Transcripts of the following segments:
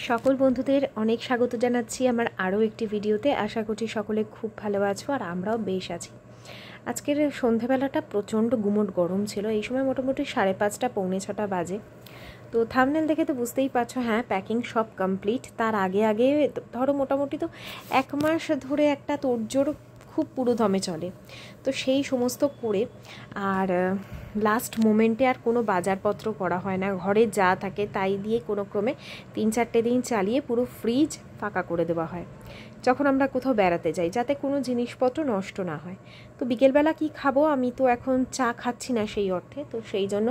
সকল বন্ধুদের অনেক স্বাগত জানাচ্ছি আমার আরও একটি ভিডিওতে। আশা করছি সকলে খুব ভালো আছো আর আমরাও বেশ আছি। আজকের সন্ধ্যাবেলাটা প্রচণ্ড গুমোট গরম ছিল। এই সময় মোটামুটি 5:30 পৌনে 6টা বাজে। তো থাম্বনেল দেখে তো বুঝতেই পারছো, হ্যাঁ প্যাকিং সব কমপ্লিট। তার আগে ধরো মোটামুটি তো 1 মাস ধরে একটা তোড়জোড় খুব পুরো দমে চলে। তো সেই সমস্ত করে আর লাস্ট মোমেন্টে আর কোনো বাজারপত্র করা হয় না, ঘরে যা থাকে তাই দিয়ে কোনো ক্রমে 3-4টে দিন চালিয়ে পুরো ফ্রিজ ফাঁকা করে দেওয়া হয় যখন আমরা কোথাও বেড়াতে যাই, যাতে কোনো জিনিসপত্র নষ্ট না হয়। তো বিকেলবেলা কি খাবো, আমি তো এখন চা খাচ্ছি না সেই অর্থে। তো সেই জন্য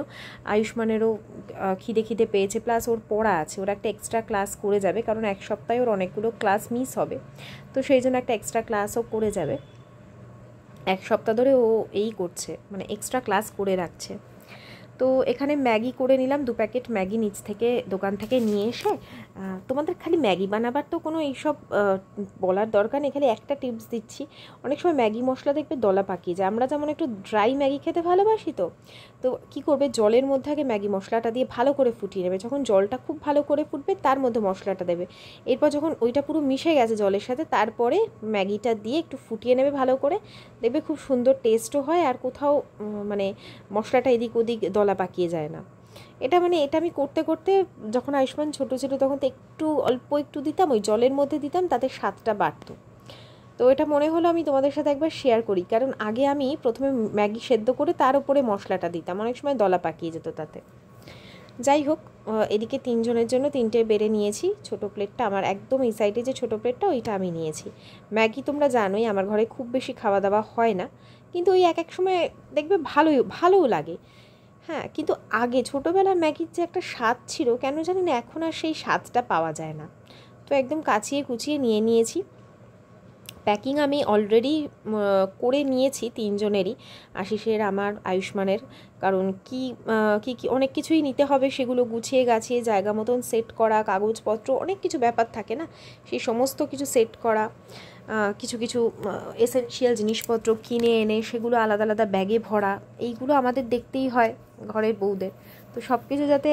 আয়ুষ্মানেরও খিদে পেয়েছে, প্লাস ওর পড়া আছে, ওর একটা এক্সট্রা ক্লাস করে যাবে, কারণ 1 সপ্তাহে ওর অনেকগুলো ক্লাস মিস হবে। তো সেই জন্য একটা এক্সট্রা ক্লাসও করে যাবে। 1 সপ্তাহ ধরে ও এই করছে, মানে এক্সট্রা ক্লাস করে রাখছে। তো এখানে ম্যাগি করে নিলাম, 2 প্যাকেট ম্যাগি নিচ থেকে দোকান থেকে নিয়ে এসে। তোমাদের খালি ম্যাগি বানাবার তো কোনো এইসব বলার দরকার নেই, খালি একটা টিপস দিচ্ছি। অনেক সময় ম্যাগি মশলা দেখবে দলা পাকিয়ে যায়। আমরা যেমন একটু ড্রাই ম্যাগি খেতে ভালোবাসি, তো কী করবে, জলের মধ্যে আগে ম্যাগি মশলাটা দিয়ে ভালো করে ফুটিয়ে নেবে। যখন জলটা খুব ভালো করে ফুটবে তার মধ্যে মশলাটা দেবে। এরপর যখন ওইটা পুরো মিশে গেছে জলের সাথে, তারপরে ম্যাগিটা দিয়ে একটু ফুটিয়ে নেবে ভালো করে, দেখবে খুব সুন্দর টেস্টও হয় আর কোথাও মানে মশলাটা এদিক ওদিক দলা পাকিয়ে যায় না। এটা আমি করতে করতে, যখন আয়ুষ্মান ছোটো ছিল তখন তো অল্প একটু দিতাম, ওই জলের মধ্যে দিতাম, তাতে স্বাদটা বাড়তো। তো এটা মনে হলো আমি তোমাদের সাথে একবার শেয়ার করি, কারণ আগে আমি প্রথমে ম্যাগি সেদ্ধ করে তার উপরে মশলাটা দিতাম, অনেক সময় দলা পাকিয়ে যেত তাতে। যাই হোক, এদিকে 3 জনের জন্য 3টে বেড়ে নিয়েছি। ছোটো প্লেটটা আমার একদম এই সাইডে যে ছোটো প্লেটটা, ওইটা আমি নিয়েছি। ম্যাগি তোমরা জানোই আমার ঘরে খুব বেশি খাওয়া দাওয়া হয় না, কিন্তু ওই এক সময় দেখবে ভালোও লাগে। হ্যাঁ, কিন্তু আগে ছোটোবেলার ম্যাগির যে একটা স্বাদ ছিল, কেন জানি না এখন আর সেই স্বাদটা পাওয়া যায় না। তো একদম কাচিয়ে কুচিয়ে নিয়ে নিয়েছি। প্যাকিং আমি অলরেডি করে নিয়েছি 3 জনেরই, আশিসের, আমার, আয়ুষ্মানের। কারণ কি অনেক কিছুই নিতে হবে, সেগুলো গুছিয়ে গাছিয়ে জায়গা মতন সেট করা, কাগজপত্র অনেক কিছু ব্যাপার থাকে না, সেই সমস্ত কিছু সেট করা। কিছু এসেনশিয়াল জিনিসপত্র কিনে এনে সেগুলো আলাদা আলাদা ব্যাগে ভরা, এইগুলো আমাদের দেখতেই হয় ঘরের বউদের। তো সব কিছু যাতে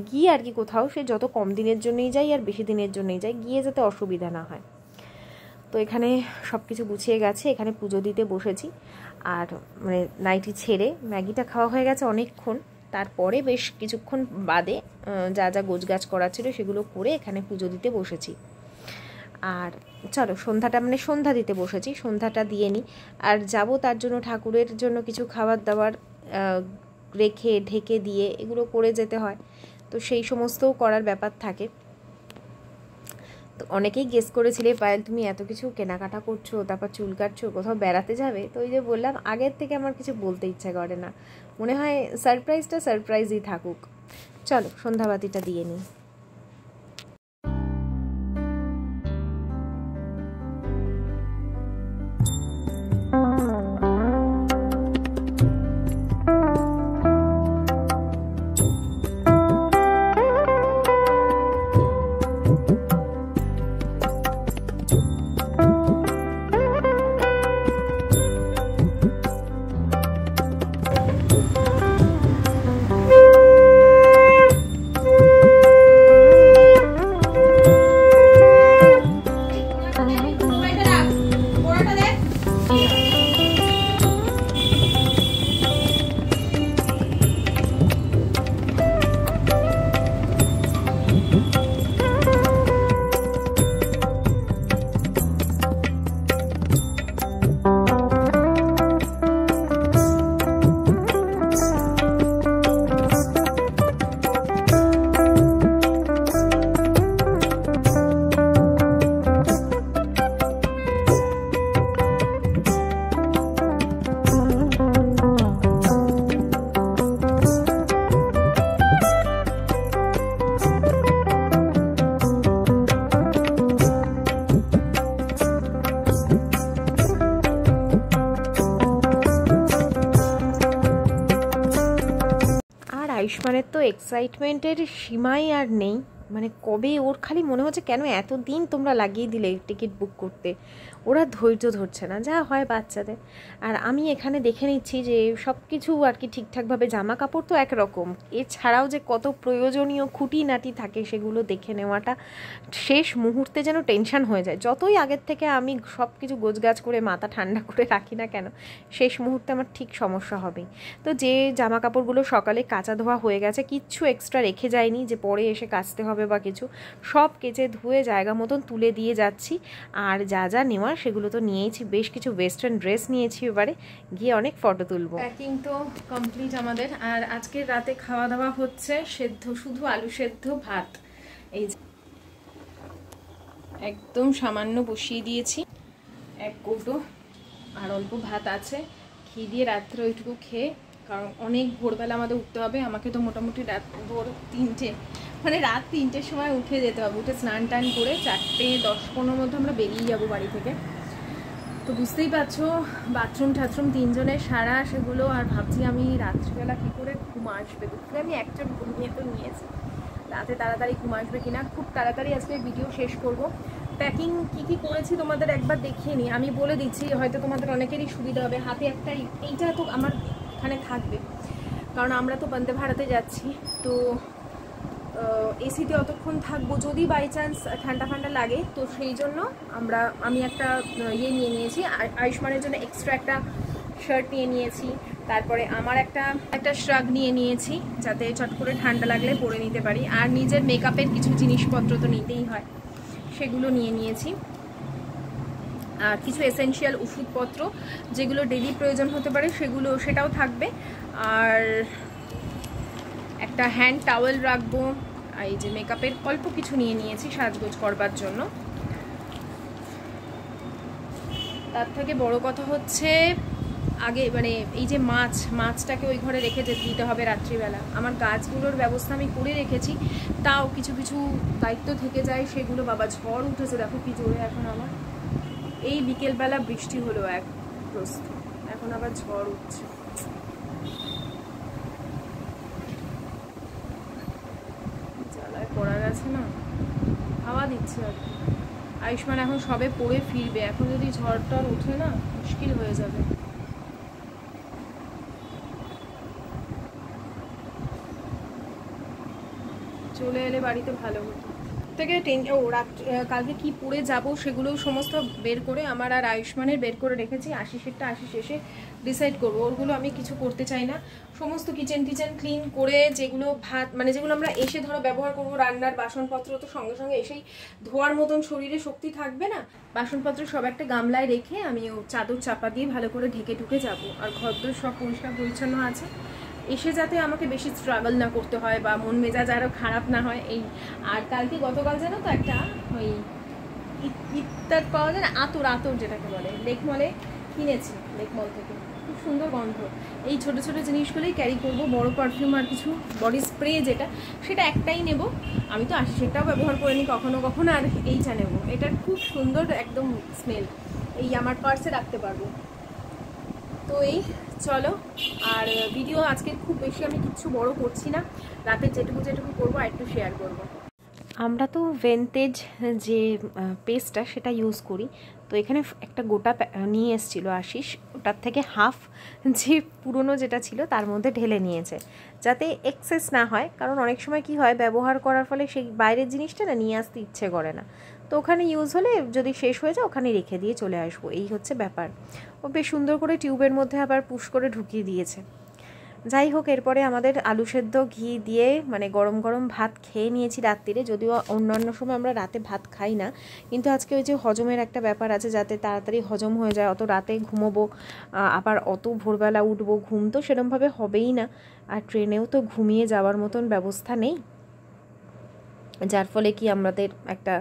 গিয়ে আর কি কোথাও, সে যত কম দিনের জন্যই যাই আর বেশি দিনের জন্যই যাই, গিয়ে যাতে অসুবিধা না হয়। তো এখানে সব কিছু গুছিয়ে গেছে, এখানে পুজো দিতে বসেছি। আর মানে নাইটি ছেড়ে ম্যাগিটা খাওয়া হয়ে গেছে অনেকক্ষণ, তারপরে বেশ কিছুক্ষণ বাদে যা গোছগাছ করা ছিল সেগুলো করে এখানে পুজো দিতে বসেছি। আর চলো সন্ধ্যা দিতে বসেছি, সন্ধ্যাটা দিয়ে নিই। আর যাব তার জন্য ঠাকুরের জন্য কিছু খাবার দাবার রেখে ঢেকে দিয়ে এগুলো করে যেতে হয়। তো সেই সমস্তও করার ব্যাপার থাকে। তো অনেকেই গেস করেছিলে, পায়েল তুমি এত কিছু কেনাকাটা করছো, তারপর চুল কাটছো, কোথাও বেড়াতে যাবে? তো ওই যে বললাম, আগের থেকে আমার কিছু বলতে ইচ্ছা করে না, মনে হয় সারপ্রাইজই থাকুক। চলো সন্ধ্যাবাতিটা দিয়ে নিই। আয়ুষ্মানের তো এক্সাইটমেন্টের সীমাই আর নেই, মানে কবে ওর খালি মনে হচ্ছে কেন এতদিন তোমরা লাগিয়ে দিলে টিকিট বুক করতে, ওরা ধৈর্য ধরছে না, যা হয় বাচ্চাদের। আর আমি এখানে দেখে নিচ্ছি যে সব কিছু আর কি ঠিকঠাকভাবে, জামা কাপড় তো একরকম, এছাড়াও যে কত প্রয়োজনীয় খুঁটিনাটি থাকে সেগুলো দেখে নেওয়াটা শেষ মুহূর্তে যেন টেনশন হয়ে যায়। যতই আগের থেকে আমি সব কিছু গোছগাছ করে মাথা ঠান্ডা করে রাখি না কেন, শেষ মুহূর্তে আমার ঠিক সমস্যা হবেই। তো যে জামা কাপড়গুলো সকালে কাচা ধোয়া হয়ে গেছে, কিচ্ছু এক্সট্রা রেখে যায়নি যে পরে এসে কাচতে হবে বা কিছু, সব কেচে ধুয়ে জায়গা মতন তুলে দিয়ে যাচ্ছি। আর যা যা নেওয়ার সেগুলো তো নিয়েইছি, বেশ কিছু ওয়েস্টার্ন ড্রেস নিয়েছি, এবারে গিয়ে অনেক ফটো তুলবো। প্যাকিং তো কমপ্লিট আমাদের। আর আজকে রাতে খাওয়া দাওয়া হচ্ছে সেদ্ধ, শুধু আলু সেদ্ধ ভাত, এই একদম সামান্য বসিয়ে দিয়েছি, এক কৌটো, আর অল্প ভাত আছে, খেয়ে দিয়ে রাত্রে ওইটুকু খেয়ে, কারণ অনেক ভোরবেলা আমাদের উঠতে হবে। আমাকে তো মোটামুটি ভোর 3টে, মানে রাত 3টের সময় উঠে যেতে হবে, উঠে স্নান টান করে 4:10-15 মধ্যে আমরা বেরিয়ে যাবো বাড়ি থেকে। তো বুঝতেই পারছো বাথরুম টাথরুম 3 জনের সারা সেগুলো, আর ভাবছি আমি রাত্রিবেলা কী করে ঘুম আসবে। দুপুরে আমি একজন ঘুমিয়ে তো নিয়েছি, রাতে তাড়াতাড়ি ঘুম আসবে কিনা। খুব তাড়াতাড়ি আজকে ভিডিও শেষ করব। প্যাকিং কী কী করেছি তোমাদের একবার দেখিয়ে নিই, আমি বলে দিচ্ছি, হয়তো তোমাদের অনেকেরই সুবিধা হবে। হাতে একটা, এইটা তো আমার এখানে থাকবে, কারণ আমরা তো বন্দে ভারতে যাচ্ছি, তো এসিতে অতক্ষণ থাকবো, যদি বাই চান্স ঠান্ডা ঠান্ডা লাগে, তো সেই জন্য আমি একটা ইয়ে নিয়ে নিয়েছি, আয়ুষ্মানের জন্য এক্সট্রা একটা শার্ট নিয়ে নিয়েছি, তারপরে আমার একটা শ্রাগ নিয়ে নিয়েছি, যাতে চট করে ঠান্ডা লাগলে পরে নিতে পারি। আর নিজের মেকআপের কিছু জিনিসপত্র তো নিতেই হয়, সেগুলো নিয়ে নিয়েছি। আর কিছু এসেনশিয়াল ওষুধপত্র যেগুলো ডেলি প্রয়োজন হতে পারে সেটাও থাকবে। আর একটা হ্যান্ড টাওয়েল রাখবো। আর এই যে মেকআপের অল্প কিছু নিয়ে নিয়েছি সাজগোজ করবার জন্য। তার থেকে বড় কথা হচ্ছে আগে মানে এই যে মাছটাকে ওই ঘরে রেখে দিতে হবে রাত্রিবেলা। আমার গাছগুলোর ব্যবস্থা আমি করে রেখেছি, তাও কিছু কিছু দায়িত্ব থেকে যায় সেগুলো। বাবা ঝড় উঠেছে দেখো কি জোরে এখন। আমার এই বিকেলবেলা বৃষ্টি হলো এক প্রস্ত, এখন আবার ঝড় উঠছে। জ্বালায় পড়া গেছে না, হাওয়া দিচ্ছে আর কি। আয়ুষ্মান এখন সবে পড়ে ফিরবে, এখন যদি ঝড়টা ওঠে না মুশকিল হয়ে যাবে। চলে এলে বাড়িতে ভালো হতো। থেকে কালকে কি পরে যাব সেগুলো সমস্ত বের করে আমার আর আয়ুষ্মানের বের করে রেখেছি। আশিসেরটা আশিস এসে ডিসাইড করবো, ওরগুলো আমি কিছু করতে চাই না। সমস্ত কিচেন ক্লিন করে, যেগুলো ভাত মানে যেগুলো আমরা এসে ধরো ব্যবহার করবো, রান্নার বাসনপত্র তো সঙ্গে সঙ্গে এসেই ধোয়ার মতন শরীরে শক্তি থাকবে না, বাসনপত্র সব একটা গামলায় রেখে আমি চাদর চাপা দিয়ে ভালো করে ঢেকে ঢুকে যাবো। আর ঘরদোর সব পরিষ্কার পরিচ্ছন্ন আছে, এসে যাতে আমাকে বেশি স্ট্রাগল না করতে হয় বা মন মেজাজ আরও খারাপ না হয় এই। আর গতকাল জানো তো একটা ওই ইত্যাদ পাওয়া যায় না, আতর যেটাকে বলে, লেকমলে কিনেছি, লেকমল থেকে, খুব সুন্দর গন্ধ। এই ছোটো ছোটো জিনিসগুলোই ক্যারি করব। বড় পারফিউম আর কিছু বডি স্প্রে যেটা, সেটা একটাই নেব। আমি তো সেটাও ব্যবহার করে নিই কখনো কখনো। আর এইটা নেব, এটার খুব সুন্দর একদম স্মেল, এই আমার পার্সে রাখতে পারবো। তো এই চলো, আর ভিডিও আজকে খুব বেশি আমি কিচ্ছু বড় করছি না, রাতে যেটুকু করবো আর একটু শেয়ার করব। আমরা তো ভেন্টেজ যে পেস্টটা সেটা ইউজ করি, তো এখানে একটা গোটা নিয়ে এসেছিলো আশিস, ওটার থেকে হাফ যে পুরনো যেটা ছিল তার মধ্যে ঢেলে নিয়েছে, যাতে এক্সেস না হয়। কারণ অনেক সময় কি হয়, ব্যবহার করার ফলে সেই বাইরের জিনিসটা না নিয়ে আসতে ইচ্ছে করে না, তো ওখানে ইউজ হলে যদি শেষ হয়ে যায় ওখানে রেখে দিয়ে চলে আসবো, এই হচ্ছে ব্যাপার। ও বেশ সুন্দর করে টিউবের মধ্যে আবার পুশ করে ঢুকিয়ে দিয়েছে। যাই হোক, এরপরে আমাদের আলু সেদ্ধ ঘি দিয়ে মানে গরম গরম ভাত খেয়ে নিয়েছি রাত্রিরে। যদিও অন্যান্য সময় আমরা রাতে ভাত খাই না, কিন্তু আজকে ওই যে হজমের একটা ব্যাপার আছে, যাতে তাড়াতাড়ি হজম হয়ে যায়। অত রাতে ঘুমোবো, আবার অত ভোরবেলা উঠবো, ঘুম তো সেরকমভাবে হবেই না। আর ট্রেনেও তো ঘুমিয়ে যাওয়ার মতন ব্যবস্থা নেই, যার ফলে কি আমাদের একটা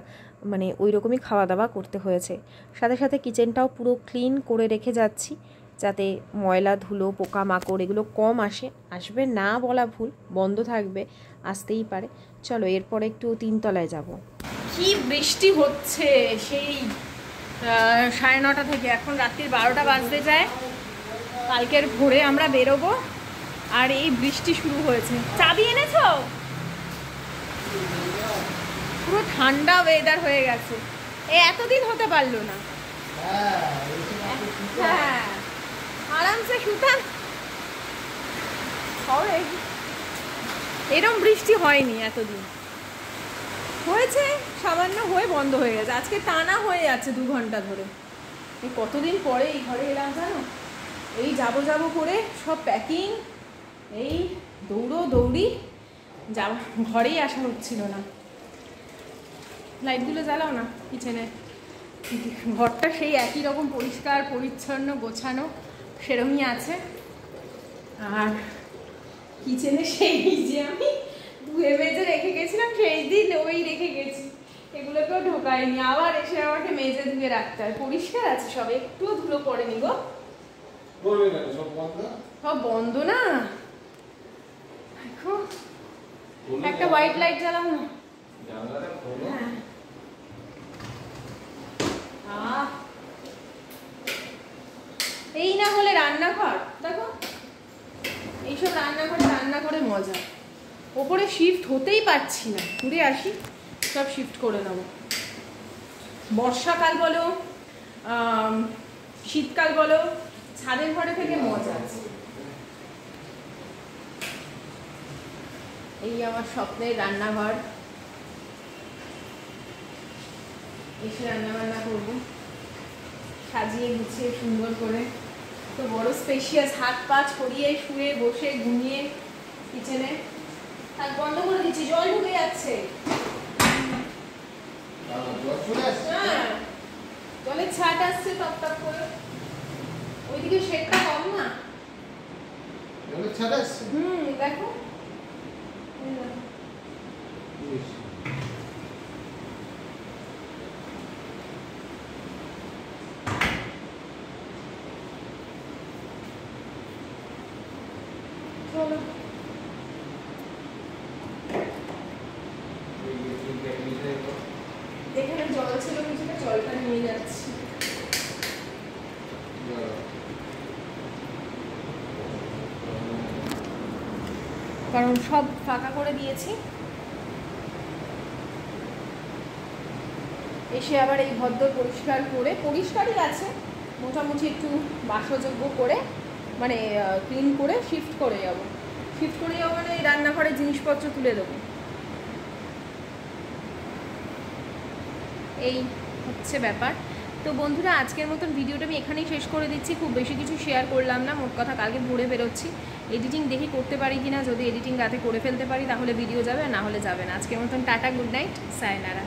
মানে ওই রকমই খাওয়া দাওয়া করতে হয়েছে। সাথে সাথে কিচেনটাও পুরো ক্লিন করে রেখে যাচ্ছি, যাতে ময়লা ধুলো পোকামাকড় এগুলো কম আসবে না বলা ভুল, বন্ধ থাকবে, আসতেই পারে। চলো এরপরে একটু 3 তলায় যাব। কি বৃষ্টি হচ্ছে সেই 9:30 থেকে, এখন রাত্রির 12টা বাজতে যায়। কালকের ভোরে আমরা বেরোবো আর এই বৃষ্টি শুরু হয়েছে। চাবি এনেছো? ঠান্ডা ওয়েদার হয়ে গেছে, এতদিন হতে পারলো না। হ্যাঁ আরামসে শুতাম, এরম বৃষ্টি হয়নি এতদিন, হয়েছে সামান্য, হয়ে বন্ধ হয়ে গেছে, আজকে টানা হয়ে যাচ্ছে 2 ঘন্টা ধরে। এই কতদিন পরে এই ঘরে এলাম জানো, এই যাবো যাবো করে সব প্যাকিং, এই দৌড়ি যাওয়া, ঘরেই আসা হচ্ছিল না। লাইটগুলো জ্বালাও না কিচেনে, ঘরটা সেই একই রকম পরিষ্কার পরিচ্ছন্ন গোছানো সেরকমই আছে। আর কিচেনে সেই যে আমি ধুয়ে মেজে রেখে গেছিলাম সেই দিন ওই রেখে গেছি, এগুলোকেও ঢোকায়নি, আবার এসে আমাকে মেজে ধুয়ে রাখতে হয়। পরিষ্কার আছে সব, একটু ধুলো পড়েনি গো। সব বন্ধ না, একটা হোয়াইট লাইট জ্বালাও না। এই না হলে রান্নাঘর দেখো, এইসব রান্নাঘরে মজা, ওপরে শিফট হতেই পারছি না, ঘুরে আসি সব শিফট করে নেব। বর্ষাকাল বলো শীতকাল বলো, ছাদের ঘরে থেকে মজা আছে। এই আমার স্বপ্নের রান্নাঘর, এসে রান্নাবান্না করবো সাজিয়ে গুছিয়ে সুন্দর করে, তো বড় স্পেশিয়াস, হাত পা ছড়িয়ে শুয়ে বসে ঘুমিয়ে কিচেনে। হাত বন্ধ করে দিচ্ছি, জল ঢুকে যাচ্ছে। হ্যাঁ জলের ছাট আসছে টপ টপ করে, ওইদিকে শেডটা কম না, জলের ছাট আসছে। দেখো চলো এখানে জল ছিল কিছুটা, জলটা নিয়ে যাচ্ছি। কারণ সব ফাঁকা করে দিয়েছি, এসে আবার এই ঘরদোর পরিষ্কার করে, পরিষ্কারই আছে মোটামুটি, একটু বাসযোগ্য করে মানে ক্লিন করে শিফট করে যাবো মানে এই রান্নাঘরের জিনিসপত্র তুলে দেবো। এই হচ্ছে ব্যাপার। তো বন্ধুরা আজকের মতন ভিডিওটা আমি এখানেই শেষ করে দিচ্ছি, খুব বেশি কিছু শেয়ার করলাম না, মোট কথা কালকে ভোরে বেরোচ্ছি, এডিটিং দেখি করতে পারি কিনা, যদি এডিটিং রাতে করে ফেলতে পারি তাহলে ভিডিও যাবে, না হলে যাবে না। আজকের মতন টাটা, গুড নাইট, সায়নারা।